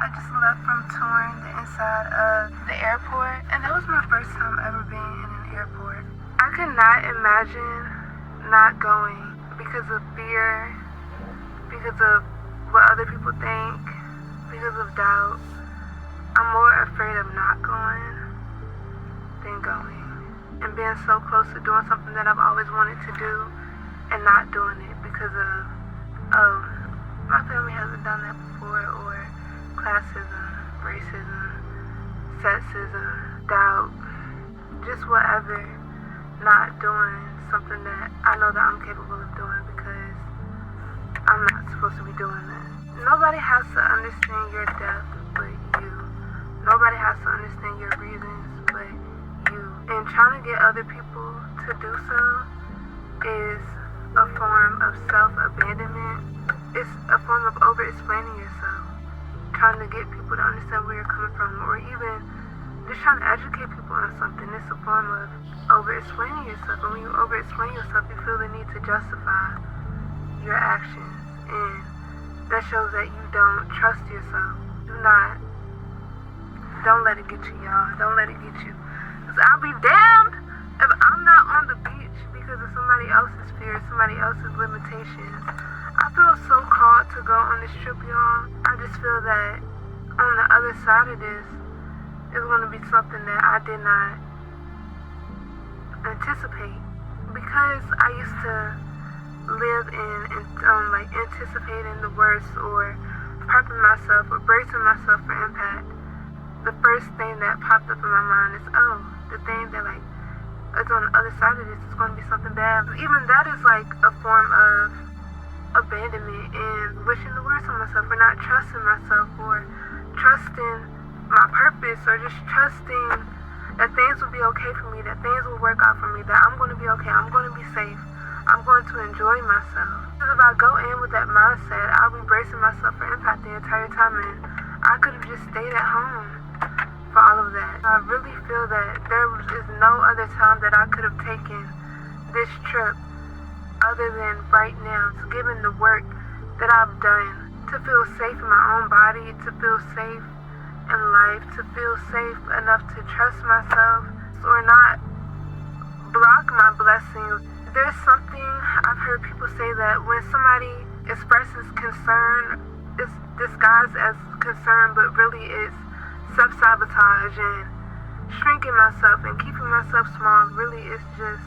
I just left from touring the inside of the airport, and that was my first time ever being in an airport. I could not imagine not going because of fear, because of what other people think, because of doubt. I'm more afraid of not going than going, and being so close to doing something that I've always wanted to do and not doing it because of my family hasn't done that before, or classism, racism, sexism, doubt, just whatever, not doing something that I know that I'm capable of doing because I'm not supposed to be doing that. Nobody has to understand your depth but you. Nobody has to understand your reasons but you. And trying to get other people to do so is a form of self-abandonment. It's a form of over-explaining yourself. Trying to get people to understand where you're coming from, or even just trying to educate people on something. It's a form of over-explaining yourself. And when you over-explain yourself, you feel the need to justify your actions. And that shows that you don't trust yourself. Don't let it get you, y'all. Don't let it get you. Because I'll be damned if I'm not on the beach because of somebody else's fear, somebody else's limitations. I feel so called to go on this trip, y'all. I just feel that on the other side of this is going to be something that I did not anticipate. Because I used to live in anticipating the worst, or prepping myself or bracing myself for impact. The first thing that popped up in my mind is, the thing that is on the other side of this is going to be something bad. Even that is like a form of abandonment and wishing the worst on myself, or not trusting myself, or trusting my purpose, or just trusting that things will be okay for me, that things will work out for me, that I'm going to be okay, I'm going to be safe, I'm going to enjoy myself. Because if I go in with that mindset, I'll be bracing myself for impact the entire time, and I could have just stayed at home for all of that. I really feel that there is no other time that I could have taken this trip other than right now, given the work that I've done to feel safe in my own body, to feel safe in life, to feel safe enough to trust myself, or not block my blessings. There's something I've heard people say that when somebody expresses concern, it's disguised as concern, but really it's self-sabotage and shrinking myself and keeping myself small. Really, it's just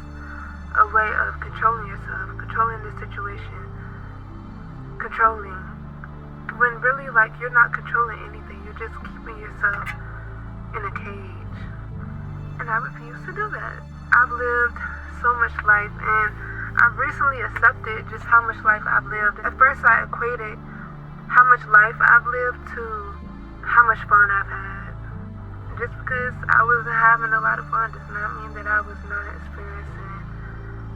a way of controlling yourself, controlling the situation, controlling. When really, you're not controlling anything, you're just keeping yourself in a cage. And I refuse to do that. I've lived so much life, and I've recently accepted just how much life I've lived. At first, I equated how much life I've lived to how much fun I've had. Just because I wasn't having a lot of fun does not mean that I was not experiencing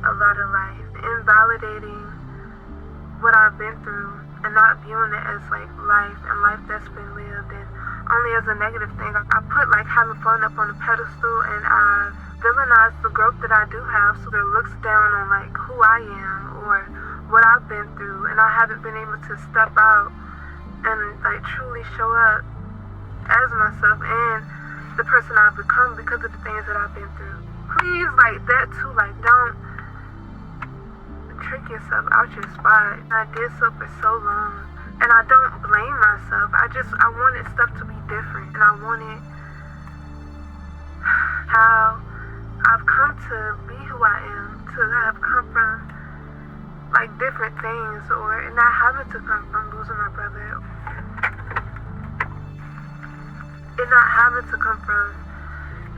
a lot of life. Invalidating what I've been through and not viewing it as life and life that's been lived, and only as a negative thing. I put having fun up on a pedestal, and I villainize the growth that I do have, so it looks down on who I am or what I've been through, and I haven't been able to step out and truly show up as myself and the person I've become because of the things that I've been through. Please, that too, don't trick yourself out your spot. I did so for so long, and I don't blame myself. I wanted stuff to be different, and I wanted how I've come to be who I am, to have come from different things, or not having to come from losing my brother, and not having to come from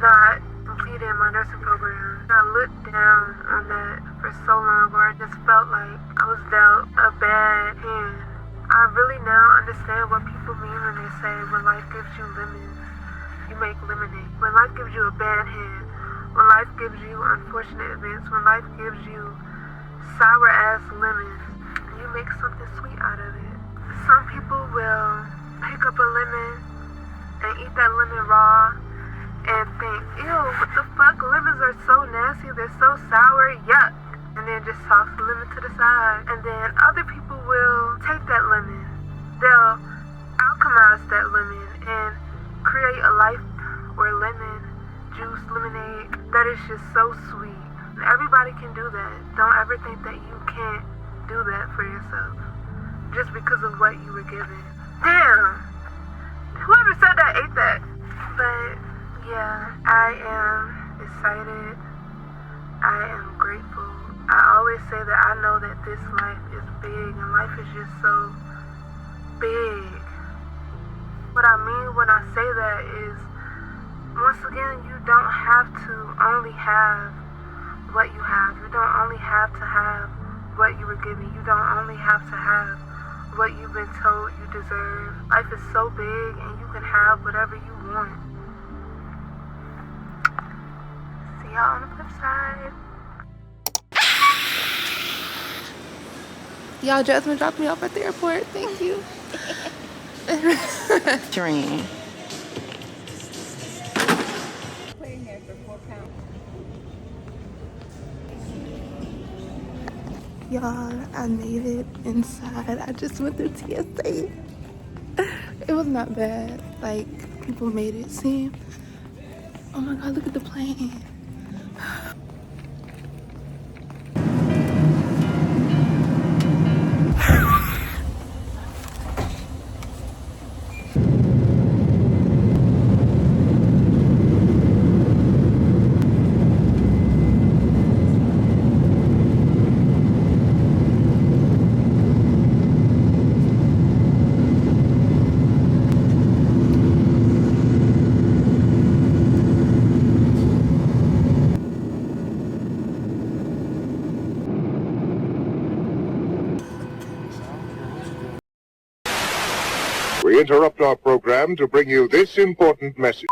not completing my nursing program. I looked down on that for so long, where I just felt like I was dealt a bad hand. I really now understand what people mean when they say, when life gives you lemons, you make lemonade. When life gives you a bad hand, when life gives you unfortunate events, when life gives you sour-ass lemons, you make something sweet out of it. Some people will pick up a lemon and eat that lemon raw and think, ew, what the fuck, lemons are so nasty, they're so sour, yuck, and then just toss the lemon to the side. And then other people will take that lemon, they'll alchemize that lemon and create a life or lemon juice, lemonade that is just so sweet. And everybody can do that. Don't ever think that you can't do that for yourself just because of what you were given. Damn! Whoever said that ate that. But yeah, I am excited. I am grateful. I always say that I know that this life is big and life is just so big. What I mean when I say that is, once again, you don't have to only have what you have. You don't only have to have what you were given. You don't only have to have what you've been told you deserve. Life is so big and you can have whatever you want. See y'all on the flip side. Y'all, Jasmine dropped me off at the airport. Thank you. Dream. Y'all, I made it inside. I just went through TSA. It was not bad. Like, people made it seem. Oh my God, look at the plane. We interrupt our program to bring you this important message.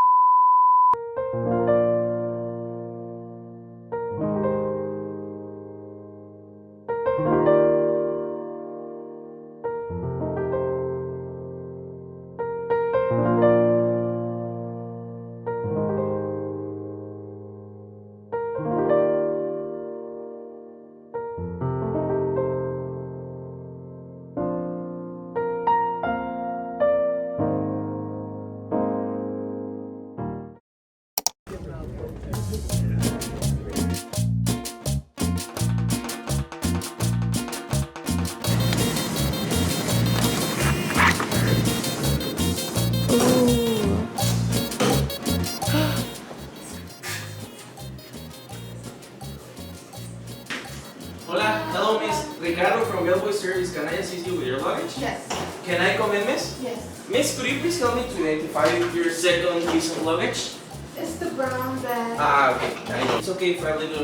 Hola, hello Miss. Ricardo from Railway Service. Can I assist you with your luggage? Yes. Can I come in, Miss? Yes. Miss, could you please help me to identify your second piece of luggage? It's the brown bag. Okay. I know. It's okay if I leave it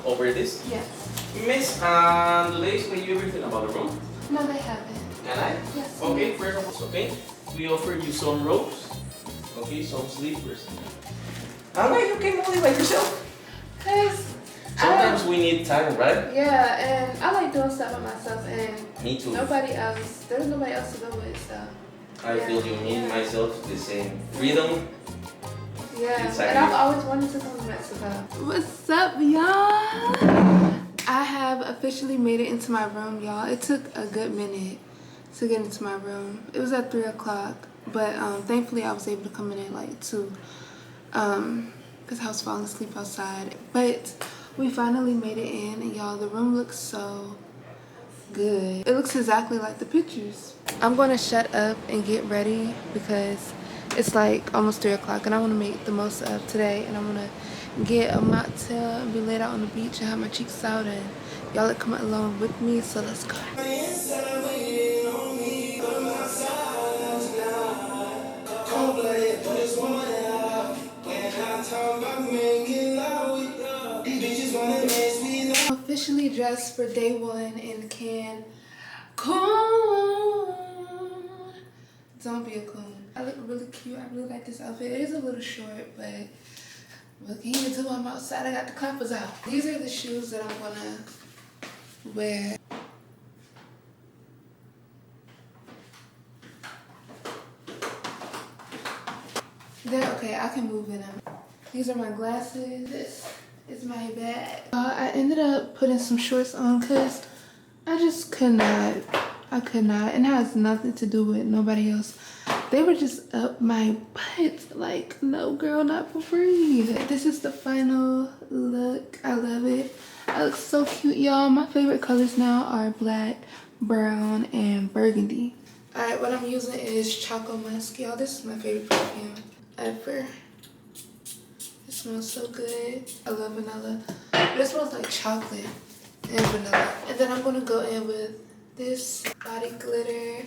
over this? Yes. Miss, do they explain you everything about the room? No, they haven't. Can I? Yes. Okay, first of all, okay. We offer you some robes. Okay, some sleepers. And why you came only by yourself? Cause Sometimes we need time, right? yeah, and I like doing stuff by myself, and Me too. there's nobody else to go with, so. I feel you, me and myself the same. Freedom. Yeah, Exactly. and I've always wanted to come to Mexico. What's up, y'all? I have officially made it into my room, y'all. It took a good minute to get into my room. It was at 3 o'clock, but thankfully I was able to come in at like 2, because I was falling asleep outside. But we finally made it in, and y'all, the room looks so good. It looks exactly like the pictures. I'm gonna shut up and get ready because it's like almost 3 o'clock and I want to make the most of today, and I'm gonna get a mocktail and be laid out on the beach and have my cheeks out, and y'all are coming along with me, so let's go. I'm officially dressed for day 1 in Cancun. Don't be a coon. I look really cute. I really like this outfit. It is a little short, but what can you do? I'm outside. I got the clappers out. These are the shoes that I'm gonna wear. They're okay. I can move in them. These are my glasses. This is my bag. I ended up putting some shorts on because I just could not. I could not. And it has nothing to do with nobody else. They were just up my butt. Like, no girl, not for free. This is the final look. I love it. I look so cute, y'all. My favorite colors now are black, brown, and burgundy. Alright, what I'm using is Choco Musk, y'all. This is my favorite perfume ever. It smells so good. I love vanilla. But it smells like chocolate and vanilla. And then I'm gonna go in with this body glitter.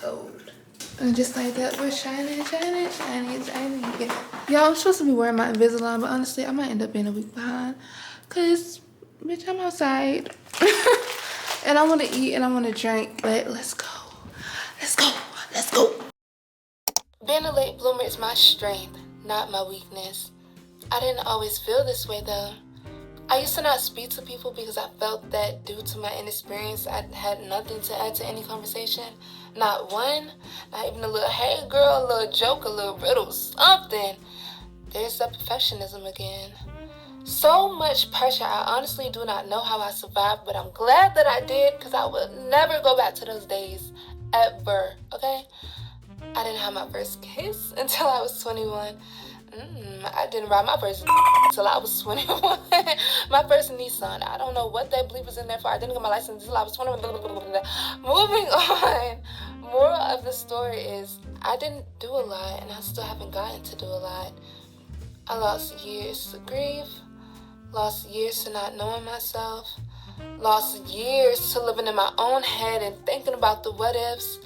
Gold. And just like that, we're shining, shining, shining, shining. Yeah. Y'all, I'm supposed to be wearing my Invisalign, but honestly, I might end up being a week behind. Cause, bitch, I'm outside. And I want to eat and I want to drink, but let's go. Let's go. Let's go. Being a late bloomer is my strength, not my weakness. I didn't always feel this way though. I used to not speak to people because I felt that due to my inexperience, I had nothing to add to any conversation. Not one, not even a little, hey girl, a little joke, a little riddle, something. There's that perfectionism again. So much pressure, I honestly do not know how I survived, but I'm glad that I did because I would never go back to those days, ever, okay? I didn't have my first kiss until I was 21. I didn't ride my first until I was 21. My first Nissan, I don't know what that bleep was in there for. I didn't get my license until I was 21. Moving on. Moral of the story is I didn't do a lot and I still haven't gotten to do a lot. I lost years to grief, lost years to not knowing myself, lost years to living in my own head and thinking about the what ifs,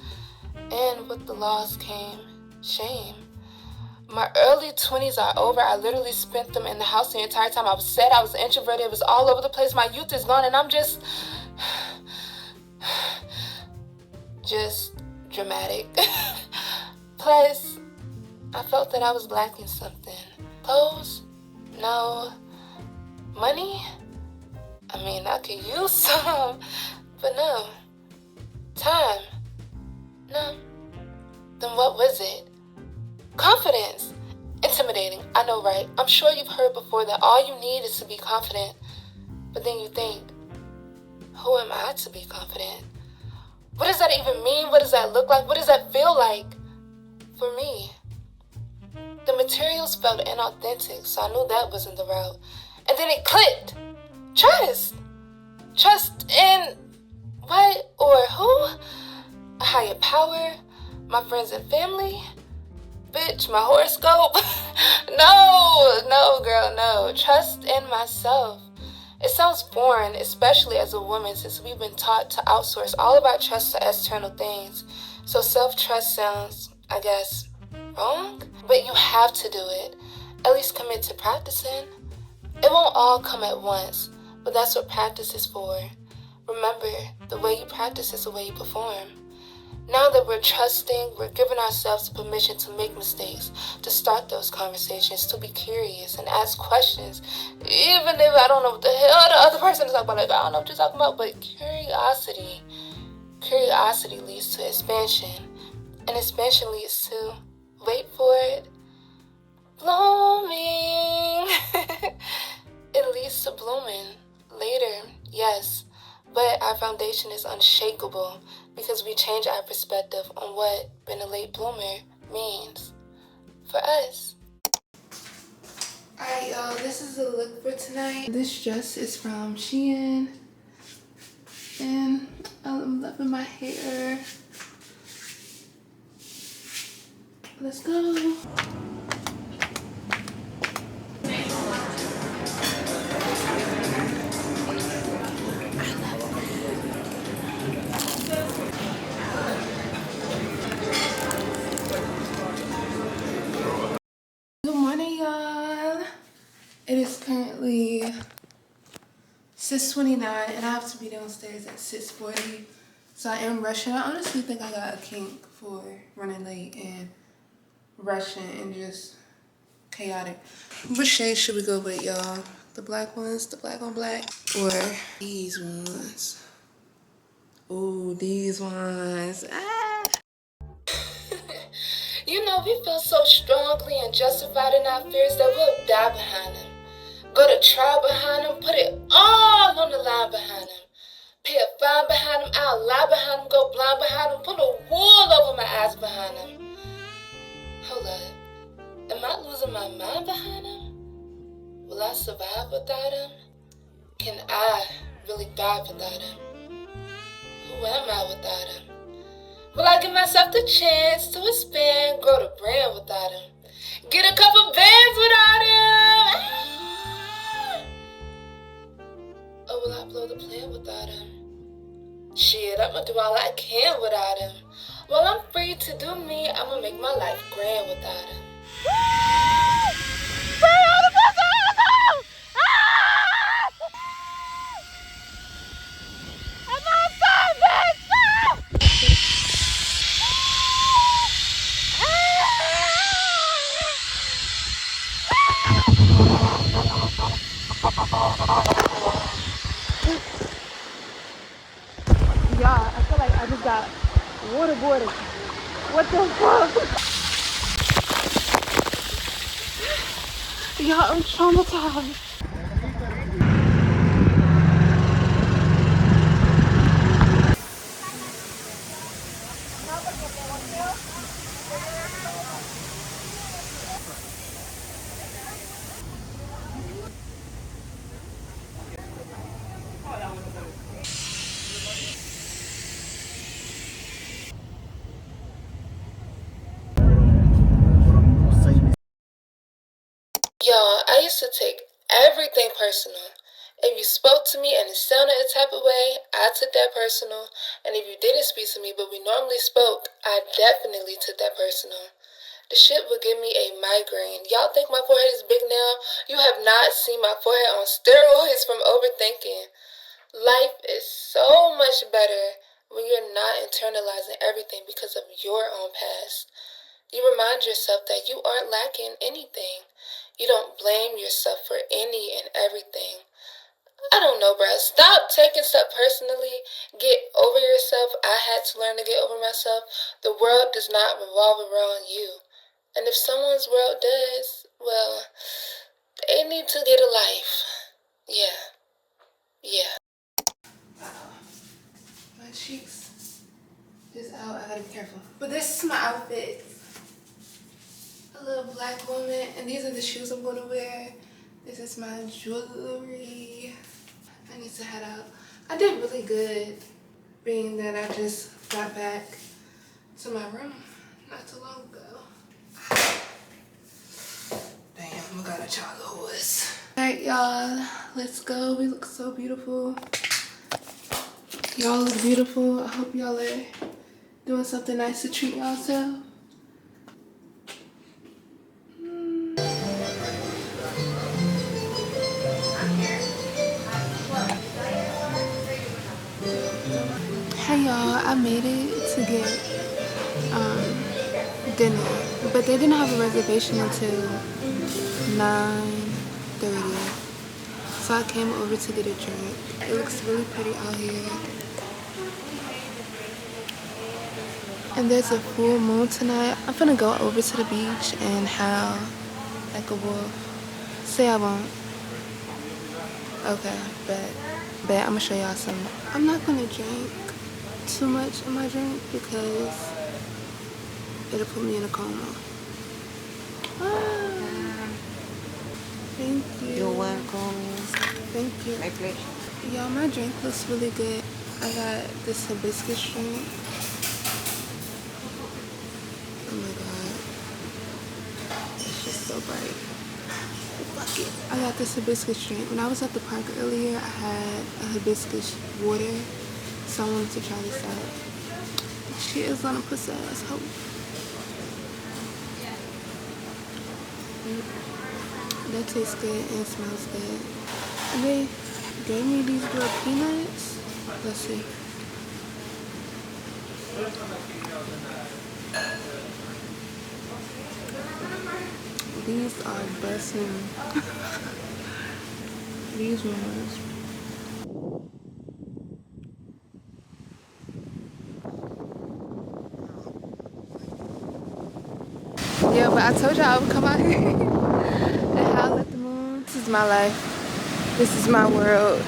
and with the loss came shame. My early 20s are over. I literally spent them in the house the entire time. I was sad, I was introverted, it was all over the place. My youth is gone and I'm just dramatic. Plus, I felt that I was lacking something. Clothes? No. Money? I mean, I could use some, but no. Time? No. Then what was it? Confidence. Intimidating. I know, right? I'm sure you've heard before that all you need is to be confident. But then you think, who am I to be confident? What does that even mean? What does that look like? What does that feel like? For me, the materials felt inauthentic, so I knew that wasn't the route. And then it clicked. Trust. Trust in what or who? A higher power? My friends and family? Bitch, my horoscope? No, girl, no. Trust in myself. It sounds foreign, especially as a woman, since we've been taught to outsource all of our trust to external things. So self-trust sounds, I guess, wrong? But you have to do it. At least commit to practicing. It won't all come at once, but that's what practice is for. Remember, the way you practice is the way you perform. Now that we're trusting, we're giving ourselves permission to make mistakes, to start those conversations, to be curious and ask questions, even if I don't know what the hell the other person is talking about. Like, I don't know what you're talking about, but curiosity leads to expansion, and expansion leads to, wait for it, blooming. It leads to blooming later, yes, but our foundation is unshakable because we change our perspective on what being a late bloomer means for us. Alright, y'all, this is the look for tonight. This dress is from Shein, and I'm loving my hair. Let's go. Good morning, y'all. It is currently 6:29 and I have to be downstairs at 6:40. So I am rushing. I honestly think I got a kink for running late and rushing and just chaotic. What shade should we go with, y'all? The black ones, the black on black, or these ones? Ooh, these ones. Ah. You know, we feel so strongly and justified in our fears that we'll die behind them. Go to trial behind them, put it all on the line behind them. Pay a fine behind him, I'll lie behind him, go blind behind him, put a wall over my eyes behind him. Hold up, am I losing my mind behind him? Will I survive without him? Can I really thrive without him? Who am I without him? Will I give myself the chance to expand, grow the brand without him? Get a couple bands without him? Or will I blow the plan without him? Shit, I'ma do all I can without him. While I'm free to do me, I'ma make my life grand without him. Y'all, I feel like I just got waterboarded. What the fuck? Y'all, I'm traumatized. Y'all, I used to take everything personal. If you spoke to me and it sounded a type of way, I took that personal. And if you didn't speak to me but we normally spoke, I definitely took that personal. The shit would give me a migraine. Y'all think my forehead is big now? You have not seen my forehead on steroids from overthinking. Life is so much better when you're not internalizing everything because of your own past. You remind yourself that you aren't lacking anything. You don't blame yourself for any and everything. I don't know, bruh. Stop taking stuff personally. Get over yourself. I had to learn to get over myself. The world does not revolve around you. And if someone's world does, well, they need to get a life. Yeah. Yeah. My cheeks is out. I gotta be careful. But this is my outfit. A little black woman, and these are the shoes I'm gonna wear. This is my jewelry. I need to head out. I did really good, being that I just got back to my room not too long ago. Damn, I got a chocolate horse. Alright, y'all, let's go. We look so beautiful. Y'all look beautiful. I hope y'all are doing something nice to treat y'allself. Hey y'all, I made it to get dinner, but they didn't have a reservation until 9:30. So I came over to get a drink. It looks really pretty out here. And there's a full moon tonight. I'm gonna go over to the beach and howl like a wolf. Say I won't. Okay, but I'm gonna show y'all some. I'm not gonna drink too much in my drink because it'll put me in a coma. Thank you. You're welcome. Thank you. My pleasure. Y'all, my drink looks really good. I got this hibiscus drink. Oh my god. It's just so bright. Fuck it. I got this hibiscus drink. When I was at the park earlier, I had a hibiscus water. So I wanted to try this out. She is on a pussy ass hoe. That tastes good and smells good. And they gave me these little peanuts. Let's see. These are busting. These ones. Yeah, but I told y'all I would come out here and howl at the moon. This is my life. This is my world.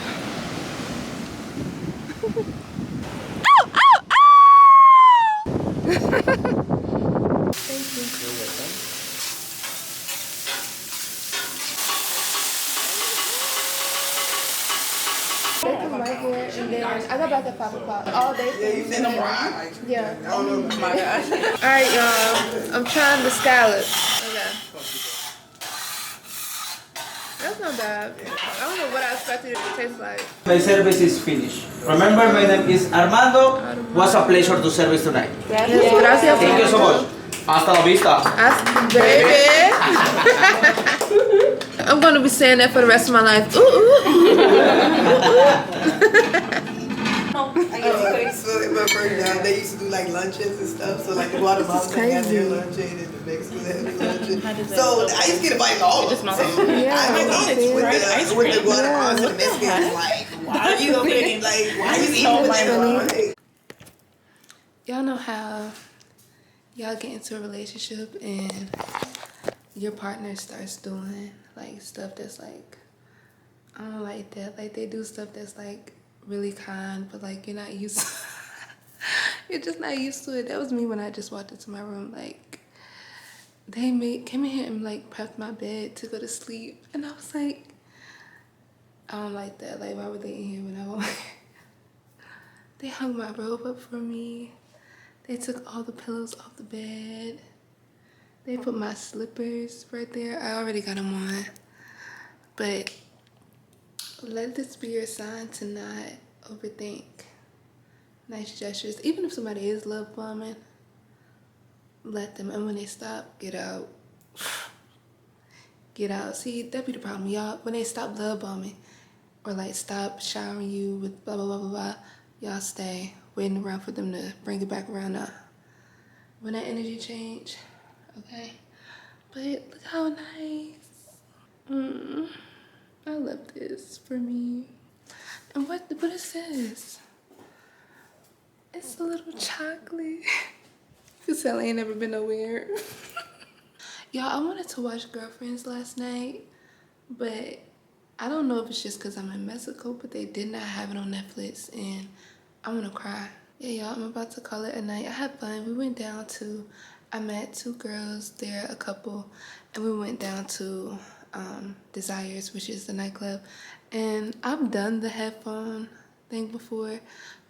like at 5 o'clock. All day. Yeah, you seen them right? Yeah. I don't know. Oh my gosh. Alright, y'all. I'm trying the scallops. Okay. That's not bad. I don't know what I expected it to taste like. My service is finished. Remember, my name is Armando. Was a pleasure to service tonight. Gracias. Gracias. Thank you so much. Hasta la vista. Baby. I'm gonna be saying that for the rest of my life. Ooh, So in my first job, they used to do like luncheons and stuff. So like the Guatemalans had their luncheon and the Mexicans had their luncheon. So I used to get invited to all of them. So Yeah. I went with the Guatemalans and the Mexicans. Like, why are you over here? Like, why are you eating with them? Like, y'all know how y'all get into a relationship and your partner starts doing like stuff that's like, I don't like that. Like they do stuff that's like really kind, but like you're not used to you're just not used to it. That was me when I just walked into my room. Like they came in here and like prepped my bed to go to sleep, and I was like, I don't like that. Like why were they in here when I was they hung my robe up for me. They took all the pillows off the bed. They put my slippers right there. I already got them on. But let this be your sign to not overthink nice gestures. Even if somebody is love bombing, let them. And when they stop, get out. Get out. See, that'd be the problem, y'all. When they stop love bombing or like stop showering you with blah, blah, blah, blah, blah, y'all stay waiting around for them to bring it back around now. When that energy change, okay? But look how nice. I love this for me. And what is this? It's a little chocolate. You tell I ain't never been nowhere. Y'all, I wanted to watch Girlfriends last night, but I don't know if it's just because I'm in Mexico, but they did not have it on Netflix, and I want to cry. Yeah, y'all, I'm about to call it a night. I had fun. We went down to, I met 2 girls, they're a couple, and we went down to Desires, which is the nightclub. And I've done the headphone thing before,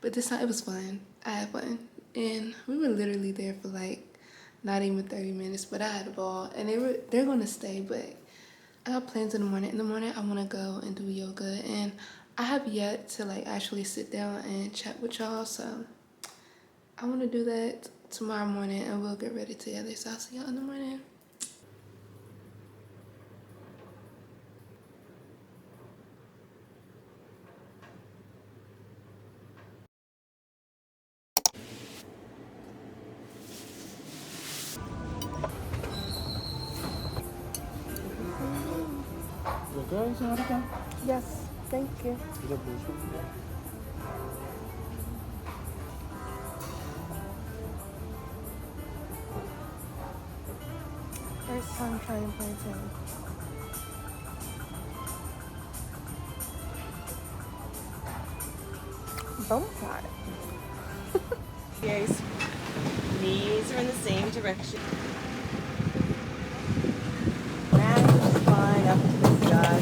but this time it was fun. I had fun. And we were literally there for like not even 30 minutes, but I had a ball. And they're gonna stay, but I got plans in the morning. In the morning I wanna go and do yoga, and I have yet to like actually sit down and chat with y'all, so I wanna do that tomorrow morning and we'll get ready together. So I'll see y'all in the morning. Yes, thank you. First time trying plantain. Bone pot. Guys, knees are in the same direction. And spine up to the sky.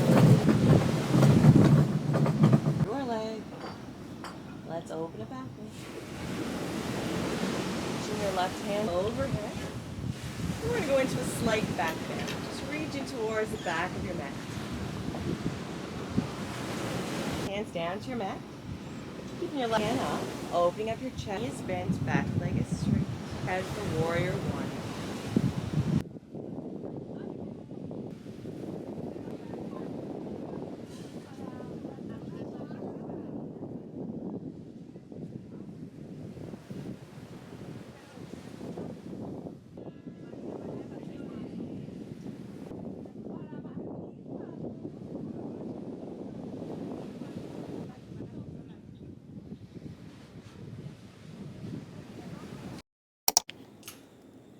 Your leg. Let's open it backwards. Reaching your left hand overhead. We're going to go into a slight back bend. Just reaching towards the back of your mat. Hands down to your mat. Keeping your left hand up, opening up your chest. Knee is bent, back leg is straight. As the warrior one.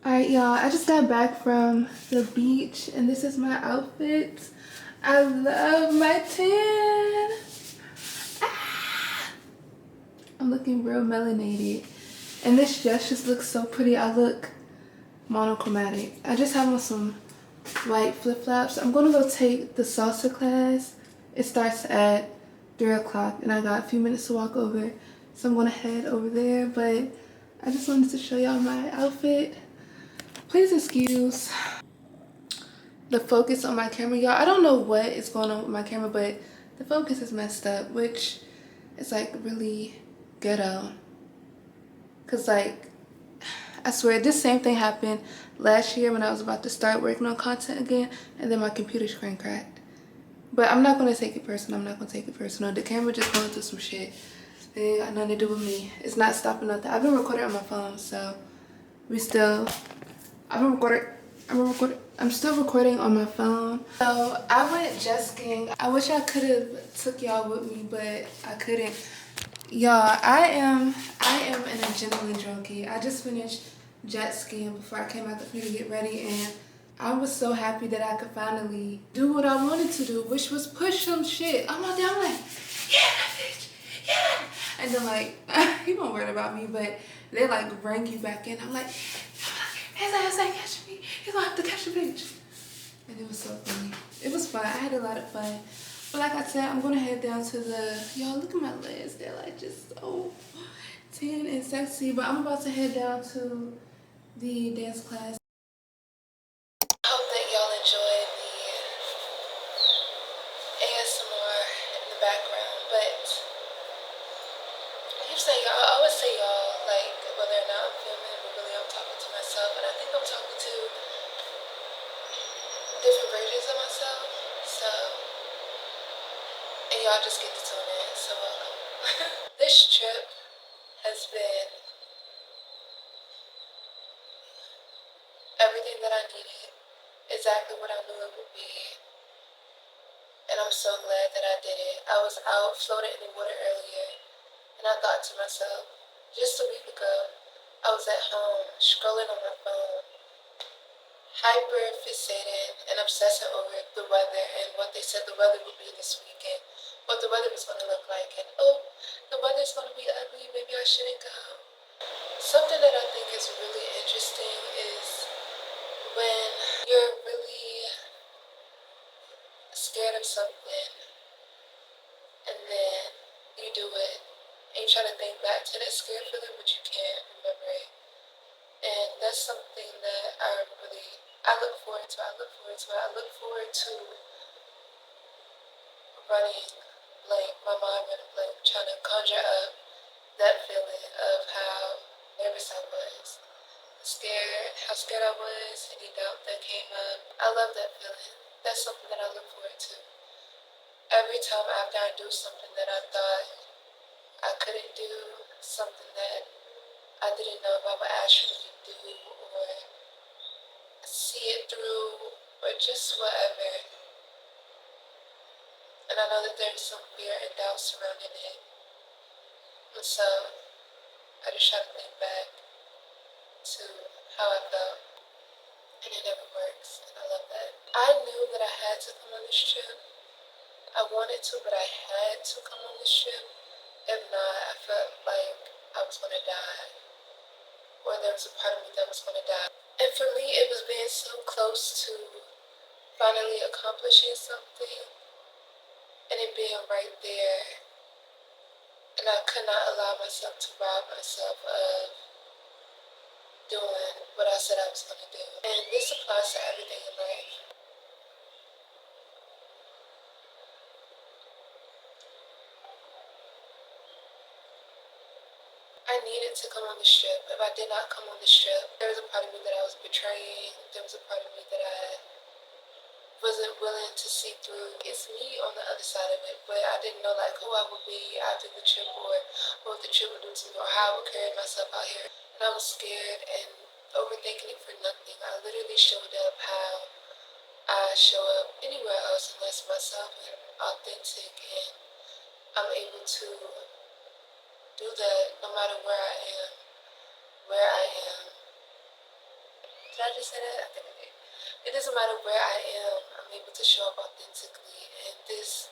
Alright, y'all, I just got back from the beach and this is my outfit. I love my tan. I'm looking real melanated. And this dress just looks so pretty. I look monochromatic. I just have on some white flip-flops. I'm gonna go take the salsa class. It starts at 3 o'clock and I got a few minutes to walk over So I'm gonna head over there, but I just wanted to show y'all my outfit. Please excuse the focus on my camera, y'all. I don't know what is going on with my camera, but the focus is messed up, which is like really ghetto. Cause like, I swear this same thing happened last year when I was about to start working on content again, and then my computer screen cracked. But I'm not gonna take it personal. I'm not gonna take it personal. The camera just going through some shit. It ain't got nothing to do with me. It's not stopping nothing. I've been recording on my phone, so I'm still recording on my phone. So I went jet skiing. I wish I could have took y'all with me, but I couldn't. Y'all, I am an adrenaline junkie. I just finished jet skiing before I came out the field to get ready, and I was so happy that I could finally do what I wanted to do, which was push some shit. I'm out there, I'm like, yeah, bitch, yeah. And then like, he won't worry about me, but they like bring you back in. I'm like, his ass ain't catching me. He's gonna have to catch a bitch. And it was so funny. It was fun. I had a lot of fun. But like I said, I'm gonna head down to the, y'all look at my legs. They're like just so tan and sexy. But I'm about to head down to the dance class. I hope that y'all enjoyed the ASMR in the background. But I keep saying y'all, I always say y'all, like whether or not I'm filming, but really I'm talking to myself. And I think I'm talking to different versions of myself. So, and y'all just get to tune in. So welcome. This trip has been everything that I needed, exactly what I knew it would be, and I'm so glad that I did it. I was out floating in the water earlier, and I thought to myself, just a week ago, I was at home scrolling on my phone, hyper fixated and obsessing over the weather and what they said the weather would be this weekend, what the weather was going to look like, and oh, the weather's going to be ugly, maybe I shouldn't go. Something that I think is really interesting is when you're really scared of something and then you do it and you try to think back to that scared feeling, but you can't remember it. And that's something that I look forward to. I look forward to running blank, my mind running blank, trying to conjure up that feeling of how nervous I was, how scared I was, any doubt that came up. I love that feeling. That's something that I look forward to. Every time after I do something that I thought I couldn't do, something that I didn't know if I would actually do or see it through or just whatever. And I know that there's some fear and doubt surrounding it. And so I just try to think back to how I felt, and it never works, and I love that. I knew that I had to come on this trip. I wanted to, but I had to come on this trip. If not, I felt like I was going to die, or there was a part of me that was going to die. And for me, it was being so close to finally accomplishing something, and it being right there, and I could not allow myself to rob myself of doing what I said I was going to do. And this applies to everything in life. I needed to come on this trip. If I did not come on this trip, there was a part of me that I was betraying. There was a part of me that I wasn't willing to see through. It's me on the other side of it, but I didn't know like who I would be after the trip, or what the trip would do to me, or how I would carry myself out here. And I was scared and overthinking it for nothing. I literally showed up how I show up anywhere else unless myself and authentic, and I'm able to do that no matter where I am. Did I just say that? I think I did. It doesn't matter where I am, I'm able to show up authentically. And this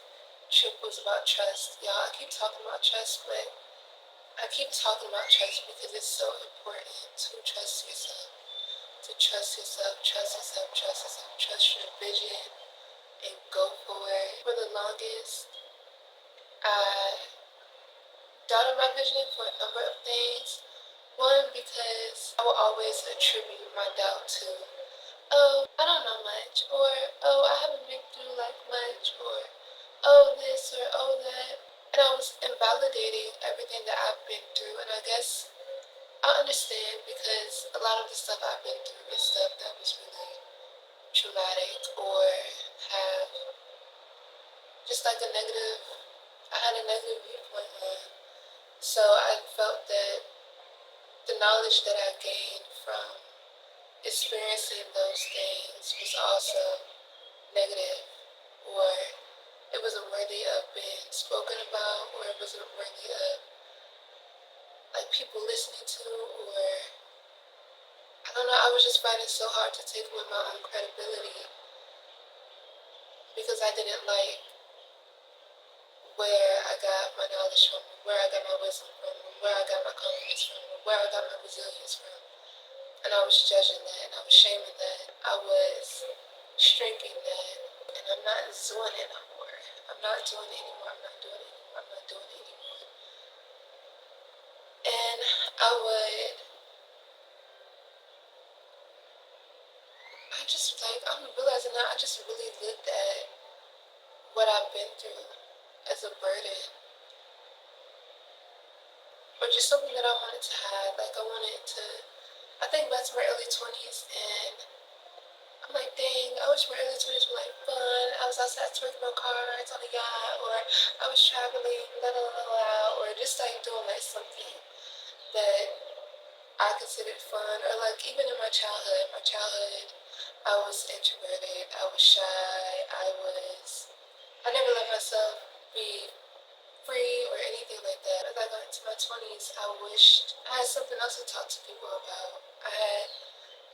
trip was about trust. Y'all, I keep talking about trust, but I keep talking about trust because it's so important to trust yourself. To trust yourself, trust your vision, and go for it. For the longest, I doubted my vision for a number of things. One, because I will always attribute my doubt to, oh, I don't know much, or oh, I haven't been through like much, or oh, this, or oh, that. And I was invalidating everything that I've been through. And I guess I understand, because a lot of the stuff I've been through is stuff that was really traumatic, or have just like I had a negative viewpoint on. So I felt that the knowledge that I gained from experiencing those things was also negative, or it wasn't worthy of being spoken about, or it wasn't worthy of like people listening to, or I don't know, I was just finding so hard to take away my own credibility, because I didn't like where I got my knowledge from, where I got my wisdom from, where I got my confidence from, where I got my resilience from. And I was judging that, and I was shaming that, I was shrinking that, and I'm not doing it no more. I'm not doing it anymore, I'm not doing it anymore, I'm not doing it anymore. And I'm realizing now I just really looked at what I've been through as a burden, or just something that I wanted to hide. Like I think back to my early 20s, and I'm like, dang, I wish my early 20s were like fun. I was outside twerking on car rides on a yacht, or I was traveling, blah, blah, blah, blah, or just like doing like something that I considered fun. Or like even in my childhood, I was introverted, I was shy, I never let myself be free or anything like that. As I got into my 20s, I wished I had something else to talk to people about. I had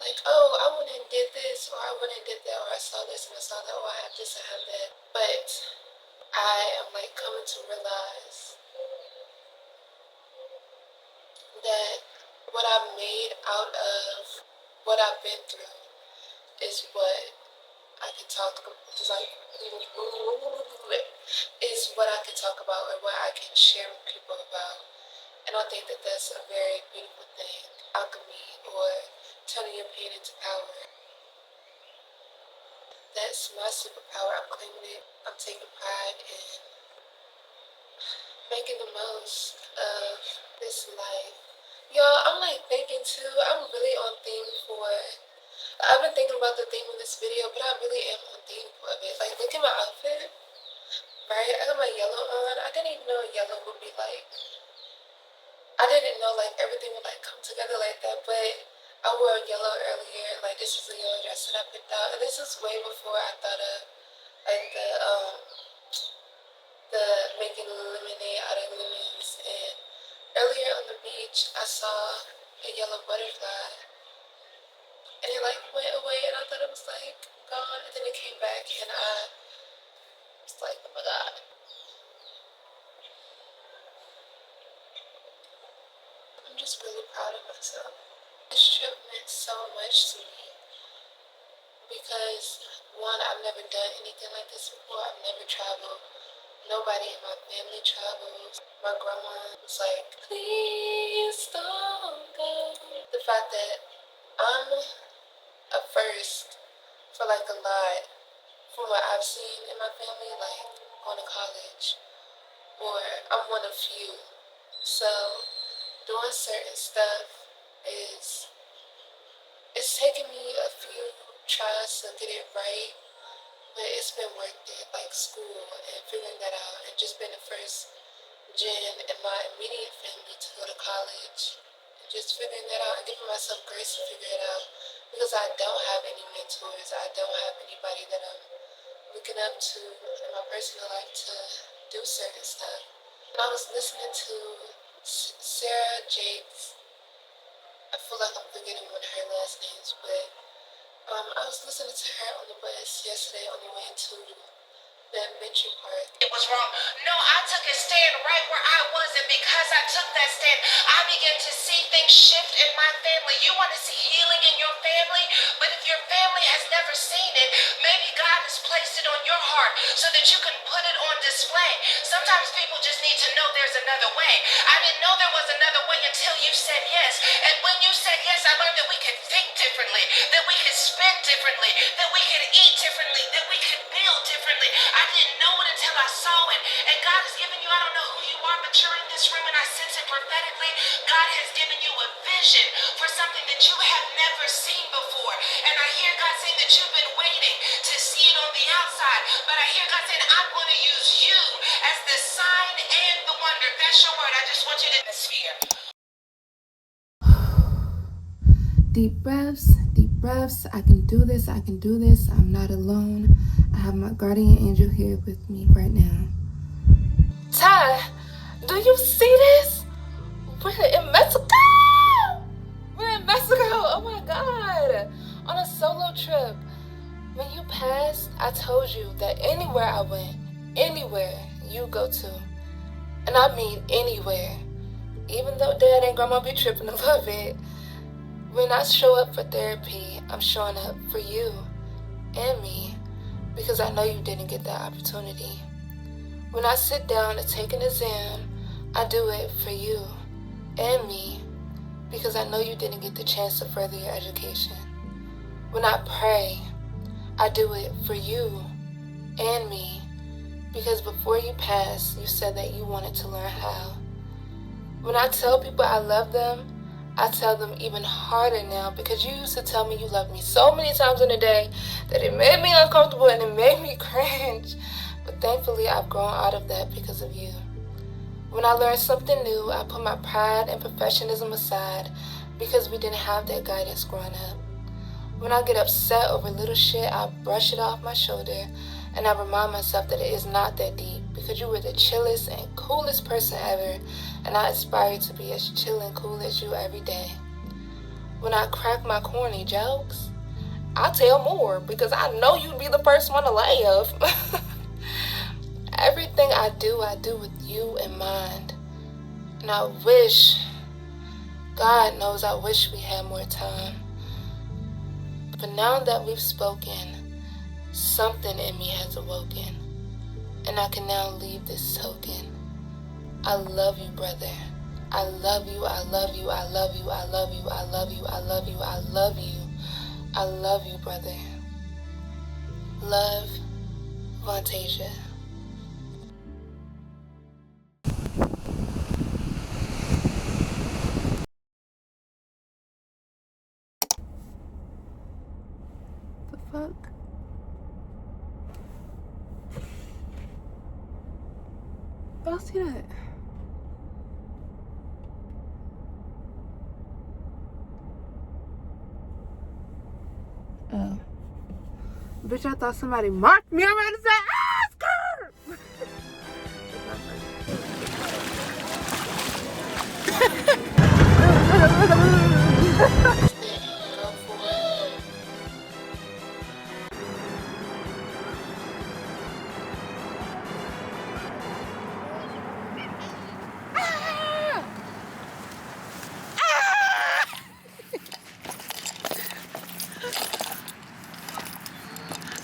like, oh, I went and did this, or I went and did that, or I saw this and I saw that, or I have this, I have that. But I am like coming to realize that what I've made out of what I've been through is what I can talk about, is what I can talk about, or what I can share with people about. And I think that that's a very beautiful thing. Alchemy, or turning your pain into power. That's my superpower. I'm claiming it. I'm taking pride in making the most of this life. Y'all, I'm like thinking too, I'm really on theme for, I've been thinking about the theme of this video, but I really am on theme for it. Like, look at my outfit, right? I got my yellow on. I didn't even know yellow would be like, I didn't know like everything would like come together like that, but I wore yellow earlier. Like, this is the yellow dress that I picked out, and this is way before I thought of like the making lemonade out of lemons. And earlier on the beach, I saw a yellow butterfly, and it like went away, and I thought it was like gone, and then it came back, and I was like, oh my god. I'm just really proud of myself. This trip meant so much to me because, one, I've never done anything like this before. I've never traveled. Nobody in my family travels. My grandma was like, please don't go. The fact that I'm a first for like a lot from what I've seen in my family, like going to college, or I'm one of few. So doing certain stuff it's taken me a few tries to get it right, but it's been worth it. Like school and figuring that out, and just being the first gen in my immediate family to go to college, and just figuring that out and giving myself grace to figure it out, because I don't have any mentors. I don't have anybody that I'm looking up to in my personal life to do certain stuff. And I was listening to Sarah Jakes. I feel like I'm forgetting one of her last names, but I was listening to her on the bus yesterday on the way to the adventure park. It was wrong. No, I took a stand right where I was, and because I took that stand, I began to see things shift in my family. You want to see healing in your family, but if your family has never seen it, maybe God has placed it on your heart. heart so that you can put it on display. Sometimes people just need to know there's another way. I didn't know there was another way until you said yes. And when you said yes, I learned that we could think differently, that we could spend differently, that we could eat differently, that we could build differently. I didn't know it until I saw it. And God has given you, I don't know who you are, but you're in this room and I sense it prophetically. God has given you a vision for something that you have never seen before. And I hear God saying that you've been waiting to see it on the outside. But I hear God saying, I'm going to use you as the sign and the wonder. That's your word. I just want you to atmosphere. Deep breaths. I can do this. I'm not alone. I have my guardian angel here with me right now. Ty, do you see this? We're in Mexico! We're in Mexico! Oh my god! On a solo trip. When you passed, I told you that anywhere I went, anywhere you go to, and I mean anywhere, even though Dad and Grandma be tripping a little bit, when I show up for therapy, I'm showing up for you and me because I know you didn't get that opportunity. When I sit down to take an exam, I do it for you and me because I know you didn't get the chance to further your education. When I pray, I do it for you and me because before you passed, you said that you wanted to learn how. When I tell people I love them, I tell them even harder now because you used to tell me you loved me so many times in a day that it made me uncomfortable and it made me cringe. But thankfully, I've grown out of that because of you. When I learn something new, I put my pride and perfectionism aside because we didn't have that guidance growing up. When I get upset over little shit, I brush it off my shoulder and I remind myself that it is not that deep because you were the chillest and coolest person ever, and I aspire to be as chill and cool as you every day. When I crack my corny jokes, I tell more because I know you'd be the first one to laugh. Everything I do with you in mind. And I wish, God knows I wish we had more time. But now that we've spoken, something in me has awoken. And I can now leave this token. I love you, brother. I love you, I love you, I love you, I love you, I love you, I love you, I love you. I love you, brother. Love, Vontasia. The fuck? Y'all see that? Oh. Bitch, I thought somebody marked me. I'm ready to say, ask her!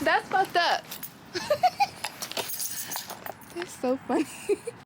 That's fucked up. It's so funny.